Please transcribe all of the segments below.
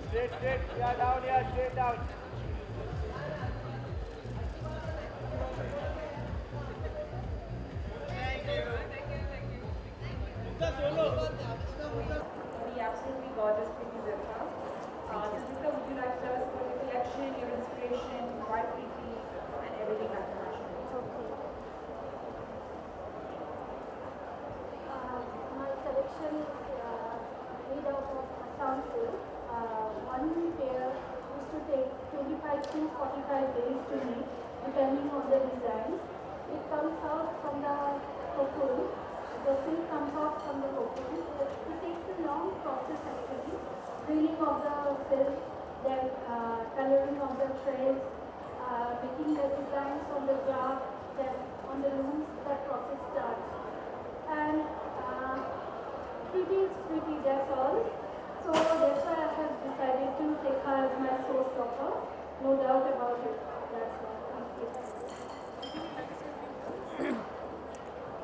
Straight, straight. Yeah, down, yeah, straight down. The absolutely gorgeous Preity Zinta. Sanjukta, would you like to tell us about your collection, your inspiration, why Preity, and everything Lakme Fashion Week? Okay. My collection is made out of Assam silk. One pair used to take 25 to 45 days to make, depending on the designs. It comes out from the cocoon. The silk comes out from the cocoon. It takes a long process actually. Drilling of the silk, then coloring of the threads, making the designs on the jar, then on the looms, that process starts. And pretty is pretty, that's all. So that's why I have decided to take her as my showstopper. No doubt about it. That's all. Thank you.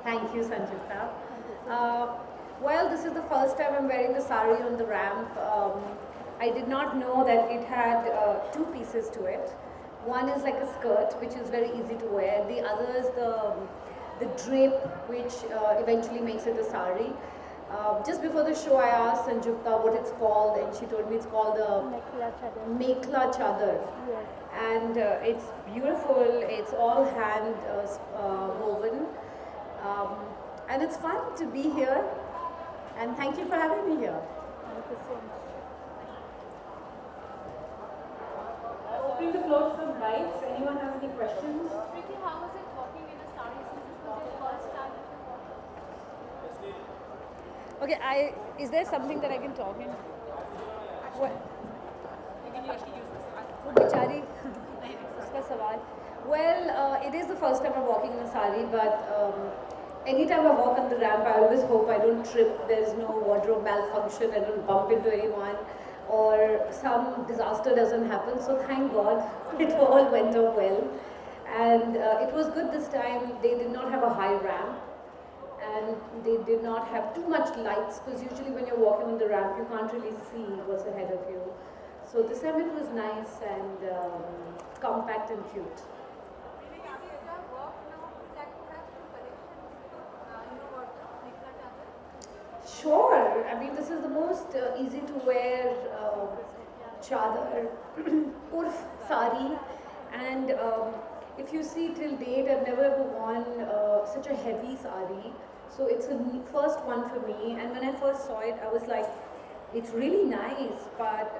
Thank you, Sanjukta. Well, this is the first time I'm wearing the sari on the ramp. I did not know that it had two pieces to it. One is like a skirt, which is very easy to wear. The other is the drape, which eventually makes it a sari. Just before the show, I asked Sanjukta what it's called, and she told me it's called the Mekla Chadar. Yes. And it's beautiful. It's all hand woven. And it's fun to be here, and thank you for having me here. Thank you so much. Opening the floor to some rights. Anyone has any questions? Preity, how was it walking in a sari since this was your first time that you walked? Okay, is there something that I can talk in? What? वो बेचारी उसका सवाल. Well, it is the first time I'm walking in a sari, but anytime I walk on the ramp, I always hope I don't trip. There's no wardrobe malfunction. I don't bump into anyone, or some disaster doesn't happen. So thank God, it all went off well, and it was good this time. They did not have a high ramp, and they did not have too much lights, because usually when you're walking on the ramp, you can't really see what's ahead of you. So this time it was nice and compact and cute. Sure. I mean, this is the most easy to wear chadar, urf sari, and if you see till date, I've never ever worn such a heavy sari. So it's a first one for me. And when I first saw it, I was like, it's really nice, but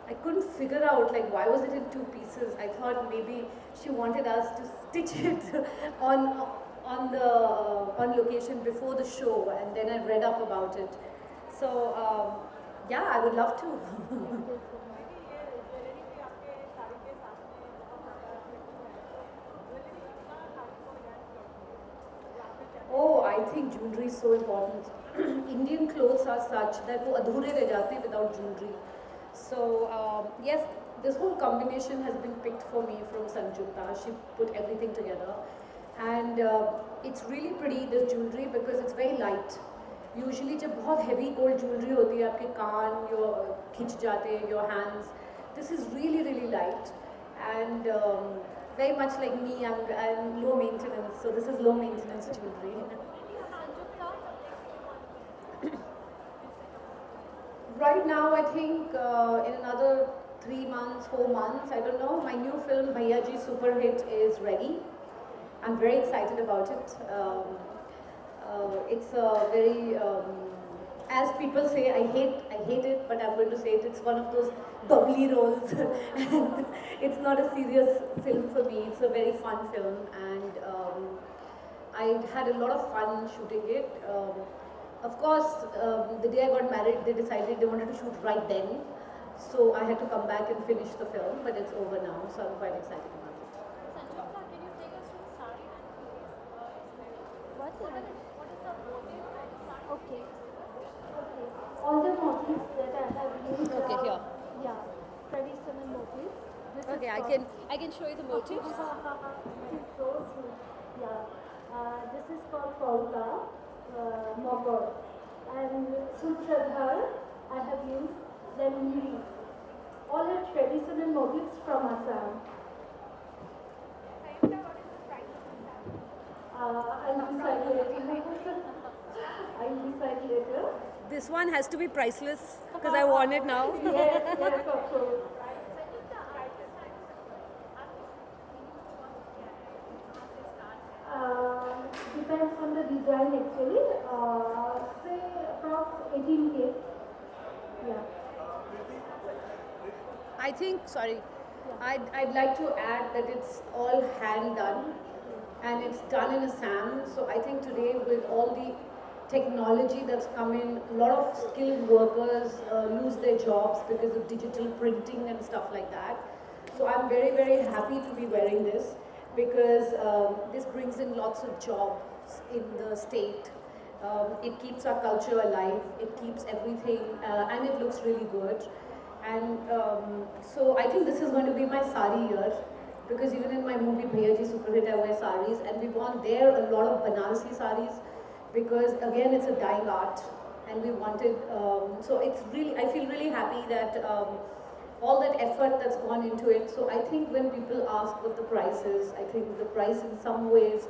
I couldn't figure out like why was it in two pieces. I thought maybe she wanted us to stitch it on location before the show, and then I read up about it. So yeah, I would love to. Oh, I think jewelry is so important. Indian clothes are such that वो अधूरे रह जाते हैं without jewelry. So yes, this whole combination has been picked for me from Sanjukta. She put everything together, and it's really pretty, this jewelry, because it's very light. Usually जब बहुत heavy gold jewelry होती है, आपके कान खिंच जाते हैं, your hands. This is really really light, and very much like me, I'm low maintenance, so this is low maintenance jewelry. Right now, I think in another 3 months, 4 months, I don't know, my new film Bhaiya Ji Super Hit is ready. I'm very excited about it. It's a very, as people say, I hate it, but I'm going to say it. It's one of those bubbly roles. It's not a serious film for me. It's a very fun film, and I had a lot of fun shooting it. Of course, the day I got married, they decided they wanted to shoot right then. So I had to come back and finish the film, but it's over now, so I'm quite excited about it. Sanjukta, can you take us through sari and kurtis? What What is the motive of the sari? Okay. Okay. All the motifs that I have used Okay, are, here. yeah, traditional motifs. This is Okay, called- I can show you the motifs. This is so sweet. Yeah. This is called Kauka, Mogor. And Sutradhar, I have used then weaving. All are traditional motifs from Assam. I'll decide later. I'll decide later. This one has to be priceless because I want it now. Yes, yes, of course. Depends on the design actually. Say approx 18K. Yeah. I think, sorry, I'd like to add that it's all hand done and it's done in Assam. So I think today with all the technology that's come in, a lot of skilled workers lose their jobs because of digital printing and stuff like that. So I'm very, very happy to be wearing this because this brings in lots of jobs in the state. It keeps our culture alive, it keeps everything, and it looks really good. And so I think this is going to be my sari year because even in my movie Bhayaji Superhit I wear saris, and we want there a lot of Banarasi saris because again it's a dying art, and we wanted, so it's really, I feel really happy that all that effort that's gone into it. So I think when people ask what the price is, I think the price in some ways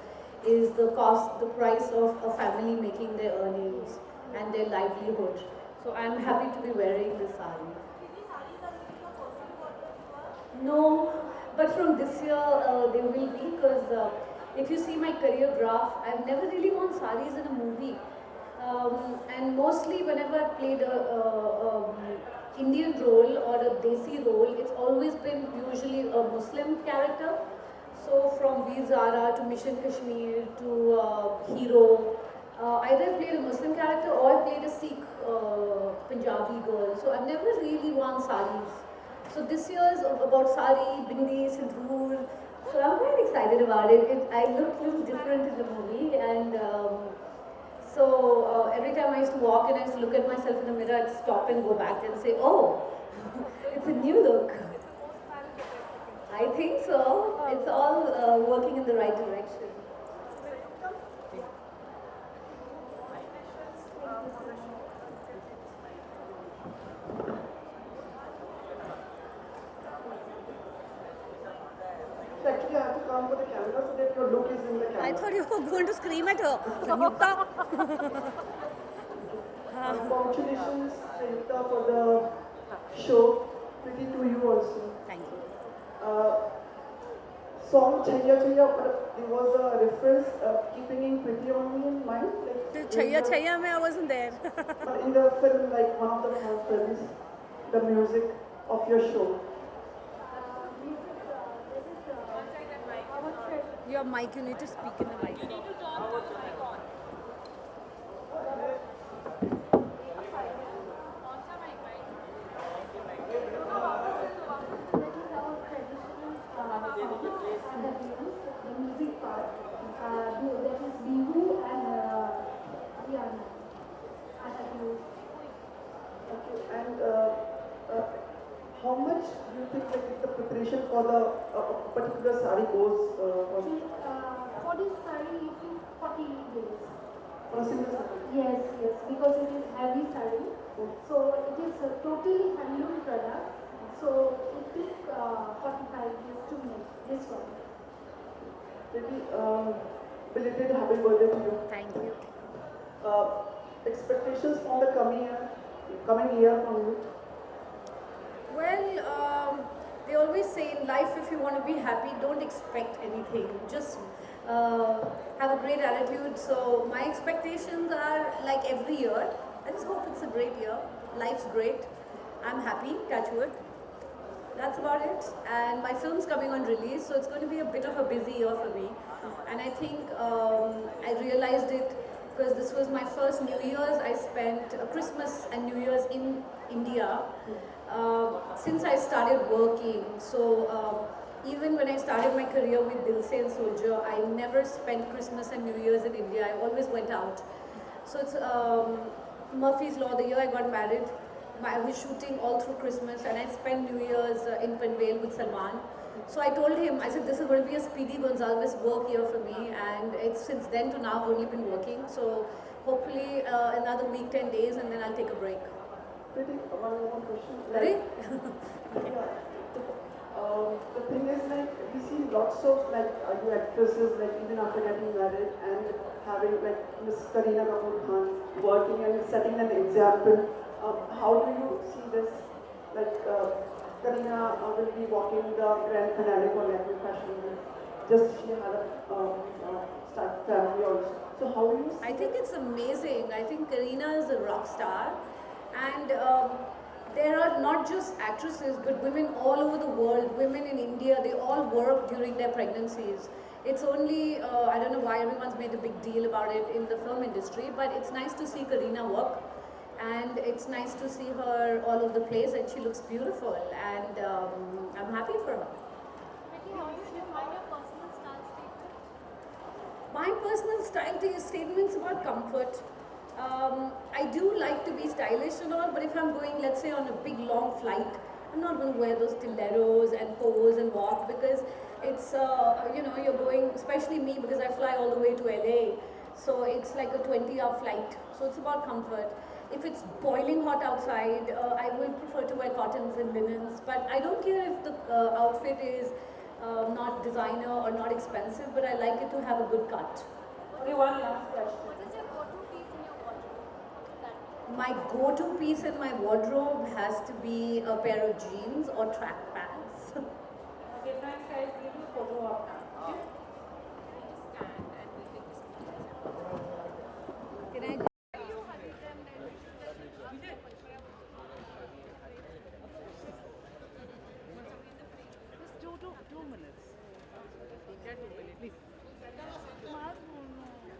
is the cost, the price of a family making their earnings and their livelihood. So I'm happy to be wearing this sari. No, but from this year they will be, because if you see my career graph, I've never really worn saris in a movie. And mostly whenever I played a Indian role or a Desi role, it's always been usually a Muslim character. So from Veer Zara to Mission Kashmir to Hero, either I played a Muslim character or I played a Sikh Punjabi girl. So I've never really worn saris. So this year is about sari, bindi, sindoor. So I'm quite excited about it. I look a little different in the movie, and so every time I used to walk and I used to look at myself in the mirror, I'd stop and go back and say, oh, it's a new look. I think so. It's all working in the right direction. Actually, I have to come for the camera so that your look is in the camera. I thought you were going to scream at her. Sanjukta. Congratulations, Zinta, for the show. Pretty to you also. Thank you. Song Chaya Chaya, there was a reference keeping in Pretty only in mind. Like, Chaya Chaya, I wasn't there. but in the film, like one of the films, the music of your show. Your mic, you need to speak in the mic. You need to turn the mic on. On sa mic, right? That is our traditional the music part. That is Bihu and Rihanna. Okay, and how much do you think like the preparation for the particular sari goes? For this saree, it took 40 days. For a single sari? Yes, yes, because it is heavy saree. So it is a totally handloom product. So it took 45 days to make this one. Maybe belated happy birthday to you. Thank you. Expectations from the coming year from you? Well, they always say in life, if you want to be happy, don't expect anything. Just have a great attitude. So my expectations are like every year. I just hope it's a great year. Life's great. I'm happy, touch wood. That's about it. And my film's coming on release, so it's going to be a bit of a busy year for me. And I think I realized it because this was my first New Year's. I spent Christmas and New Year's in India since I started working. So even when I started my career with Dil Se and Soldier, I never spent Christmas and New Year's in India. I always went out. So it's Murphy's Law. The year I got married, I was shooting all through Christmas, and I spent New Year's in Panvel with Salman. So I told him, I said, this is going to be a Speedy Gonzalez work year for me, and it's since then to now I've only been working. So hopefully another week, 10 days, and then I'll take a break. Pretty, one more question. Ready? Yeah. The thing is, like, we see lots of, like, you actresses, like, even after getting married and having, like, Miss Kareena Kapoor Khan working and setting an example. How do you see this? Like, Kareena will be walking the grand finale for Lakme Fashion Week. Just she had a start family also. So how do you see I think it's amazing. I think Kareena is a rock star, and there are not just actresses, but women all over the world. Women in India, they all work during their pregnancies. It's only I don't know why everyone's made a big deal about it in the film industry, but it's nice to see Kareena work, and it's nice to see her all over the place, and she looks beautiful, and I'm happy for her. Preity, how do you define your personal style statement? My personal style statements about comfort. I do like to be stylish and all, but if I'm going, let's say, on a big long flight, I'm not going to wear those stilettos and pose and walk because it's, you're going, especially me because I fly all the way to LA. So it's like a 20-hour flight. So it's about comfort. If it's boiling hot outside, I will prefer to wear cottons and linens. But I don't care if the outfit is not designer or not expensive, but I like it to have a good cut. Okay, one last question. What is your go-to piece in your wardrobe? What would that be? My go-to piece in my wardrobe has to be a pair of jeans or track pants. Okay, thanks guys. We'll do a photo op now. Okay? Can I? Just two minutes. क्या 2 minutes, please.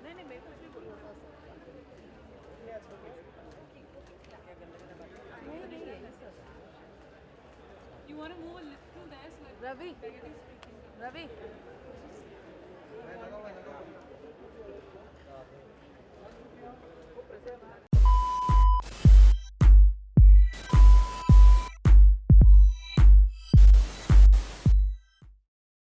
नहीं मेरे कुछ नहीं बोलो. नहीं You want to move a little there so that Ravi.